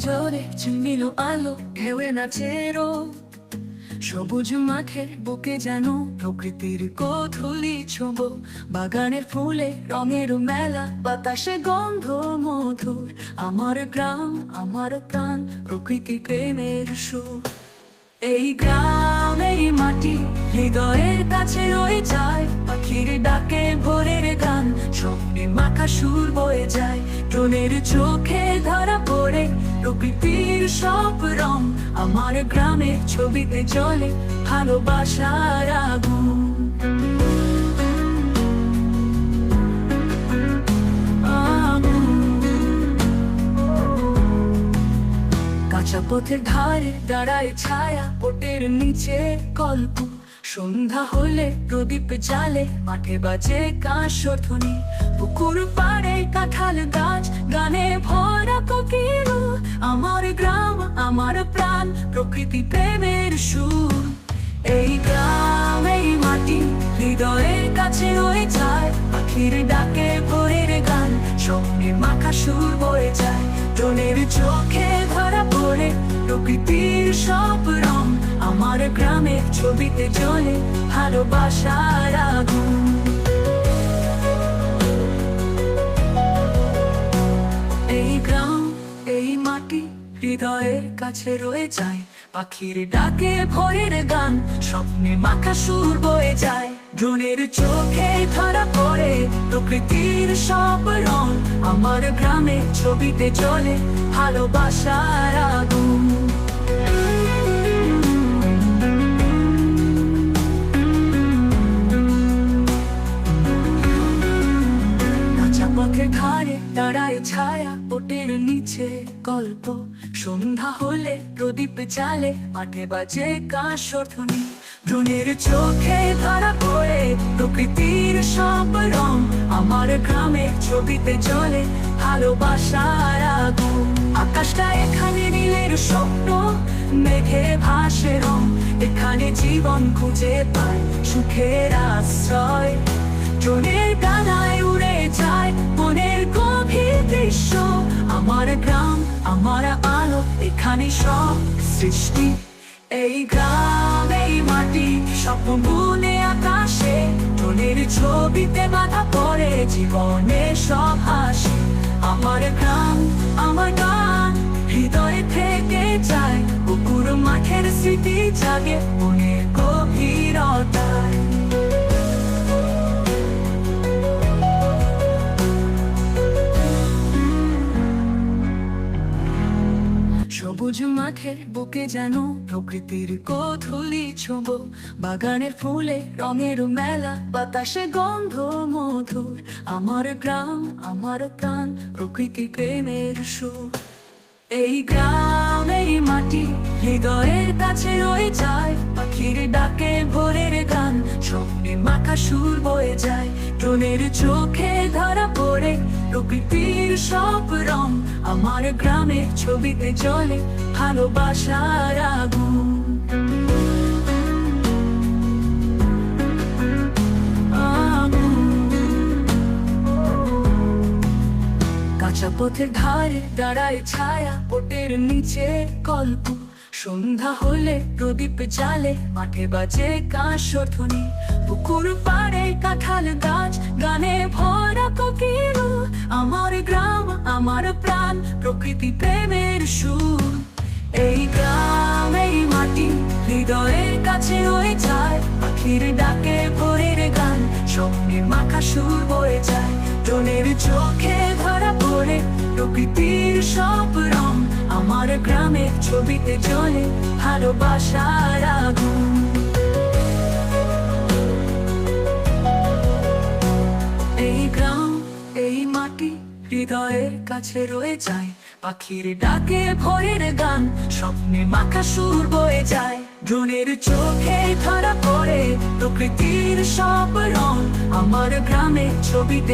জোরে চিমিল আলো ঢেউয়ে নাচে রোদ। সবুজ মাঠের বুকে যেন প্রকৃতির কোথুলি ছোঁব। বাগানের ফুলে রঙের মেলা, বাতাসে গন্ধ মধুর। আমার গ্রাম, আমার প্রাণ, প্রকৃতি প্রেমের সুর। এই গ্রাম, এই মাটি হৃদয়ের কাছে রয়ে যায়। পাখির ডাকে ভোরের গান, স্বপ্নে মাখা সুর বয়ে যায়। ড্রোনের চোখে ধরা পড়ে প্রকৃতির সব রং। আমার গ্রামের ছবিতে জ্বলে ভালোবাসার আগুন। কাঁচা পথের ধারে দাঁড়ায় ছায়া, ওটের নিচে গল্প। সন্ধ্যা হলে প্রদীপ জ্বালে, মাঠে বাজে কাঁসধ্বনি। পুকুর পাড়ে কাঁঠাল গাছ, গানে ভরা কোকিল। আমার গ্রাম, আমার প্রাণ, প্রকৃতি প্রেমের সুর। এই গ্রাম, এই মাটি হৃদয়ের কাছে রয়ে যায়। পাখির ডাকে ভোরের গান, স্বপ্নে মাখা সুর বয়ে যায়। ড্রোনের চোখে ধরা পড়ে প্রকৃতির সব রং। আমার গ্রামের ছবিতে জ্বলে ভালোবাসার আগুন। এই গ্রাম, এই মাটি হৃদয়ের কাছে রয়ে যায়। পাখির ডাকে ভোরের গান, স্বপ্নে মাখা সুর বয়ে যায়। ড্রোনের চোখে ধরা পড়ে প্রকৃতির সব রং। আমার গ্রামের ছবিতে জ্বলে ভালোবাসার আগুন। পথের ধারে দাঁড়ায় ছায়া, ওটের নিচে গল্প। সন্ধ্যা হলে প্রদীপ জ্বালে, মাঠে বাজে কাঁসধ্বনি। ড্রোনের চোখে ধরা পড়ে প্রকৃতির সব রং। আমার গ্রামের ছবিতে জ্বলে ভালোবাসার আগুন। আকাশটা এখানে নীলের স্বপ্ন, মেঘে ভাসে রং। এখানে জীবন খুঁজে পায় সুখের আশ্রয়। ড্রোনের ডানায় উড়ে যায় মনের গভীর দৃশ্য। আমার গ্রাম, আমার আলো, এখানে সব সৃষ্টি। এই গ্রাম, এই মাটি স্বপ্ন বুনে আকাশে। ড্রোনের ছবিতে বাধা পড়ে জীবনের সব হাসি। আমার গ্রাম, আমার গান হৃদয়ে থেকে যায়। পুকুর মাঠের স্মৃতি জাগে মনের গভীরতায়। সবুজ মাঠের বুকে যেন প্রকৃতির কোথুলি ছোঁব। বাগানের ফুলে রঙের মেলা, বাতাসে গন্ধ মধুর। আমার গ্রাম, আমার প্রাণ, প্রকৃতি প্রেমের সুর। এই গ্রাম, এই মাটি হৃদয়ের কাছে রয়ে যায়। পাখির ডাকে ভোরের গান, স্বপ্নে মাখা সুর বয়ে যায়। ড্রোনের চোখে ধরা পড়ে প্রকৃতির সব রং। আমার গ্রামের ছবিতে জ্বলে ভালোবাসার আগুন। কাঁচা পথের ধারে দাঁড়ায় ছায়া, ওটের নিচে গল্প। সন্ধ্যা হলে প্রদীপ জ্বালে, মাঠে বাজে কাঁসধ্বনি। পুকুর পাড়ে কাঁঠাল গাছ, গানে ভরা কোকিল। আমার গ্রাম, আমার প্রাণ, প্রকৃতি প্রেমের সুর। এই গ্রাম, এই মাটি হৃদয়ের কাছে রয়ে যায়। পাখির ডাকে ভোরের গান, স্বপ্নে মাখা সুর বয়ে যায়। ড্রোনের চোখে ধরা পড়ে প্রকৃতির সব রং। আমার গ্রামের ছবিতে জ্বলে ভালোবাসার আগুন। এই গ্রাম, এই মাটি হৃদয়ের কাছে রয়ে যায়। পাখির ডাকে ভোরের গান, স্বপ্নে মাখা সুর বয়ে যায়। ড্রোনের চোখে ধরা পড়ে প্রকৃতির সব রং। আমার গ্রামের ছবিতে